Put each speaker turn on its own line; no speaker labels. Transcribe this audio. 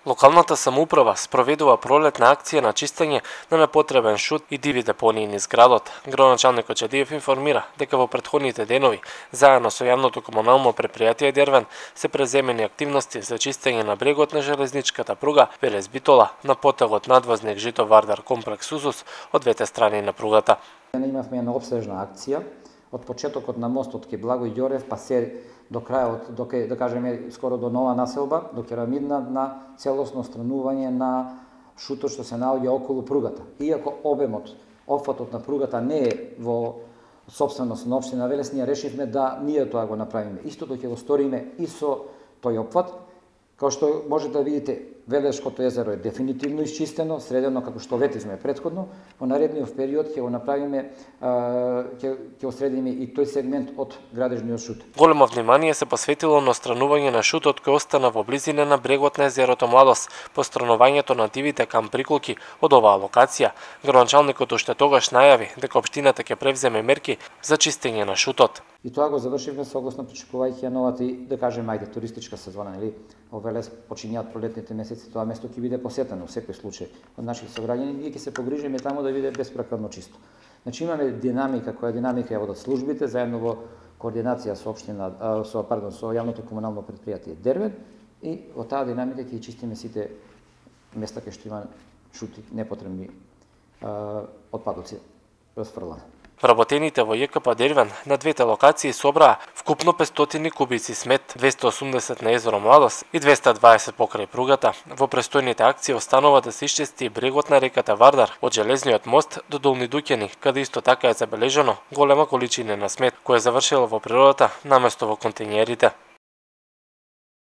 Локалната самоуправа спроведува пролетна акција на чистење на непотребен шут и диви депонии низ градот. Градоначалникот Чедиев информира дека во претходните денови, заедно со јавното комунално претпријатие Дервен, се преземени активности за чистење на брегот на железничката пруга Велес-Битола на потегот надвозник Жито-Вардар комплекс Сусус од двете страни на пругата.
Имавме една опсежна акција од почетокот на мостот ке Благој Ѓорев па се до крајот, да кажеме скоро до Нова населба, до Керамидна, на целосно странување на шутот што се наоѓа околу пругата. Иако обемот, опфатот на пругата не е во сопственост на општина Велес, ние решивме да ние тоа го направиме. Истото ќе го сториме и со тој опфат. Као што можете да видите, Велешкото езеро е дефинитивно исчистено, средено како што ветивме претходно. Во наредниот период ќе го направиме, ќе осредиме и тој сегмент од градежниот шут.
Големо внимание се посветило на странување на шутот кој остана во близина на брегот на езерото Младост, по странувањето на дивите камприколки од оваа локација. Градоначалникот уште тогаш најави дека општината ќе превземе мерки за чистење на шутот.
И тоа го завршивме согласно пречекувајќи новата и да кажеме ајде туристичка сезона, нели? Во Велес почињаат пролетните месеци, тоа место ќе биде посетено во секој случај од нашите сограѓани, ние ќе се погрижиме таму да биде безпрекорно чисто. Значи имаме динамика, која динамика ја водат службите заедно во координација со со јавното комунално претпријатие Дервен, и во таа динамика ќе чистиме сите места кај што има шути непотребни отпадоци расфрлани.
Вработените во ЈКП Дервен на двете локации собраа вкупно 500 кубици смет, 280 на езеро Младост и 220 покрај пругата. Во престојните акции останува да се исчисти брегот на реката Вардар од железниот мост до Долни Дуќани, каде исто така е забележано голема количина на смет која завршила во природата наместо во контењерите.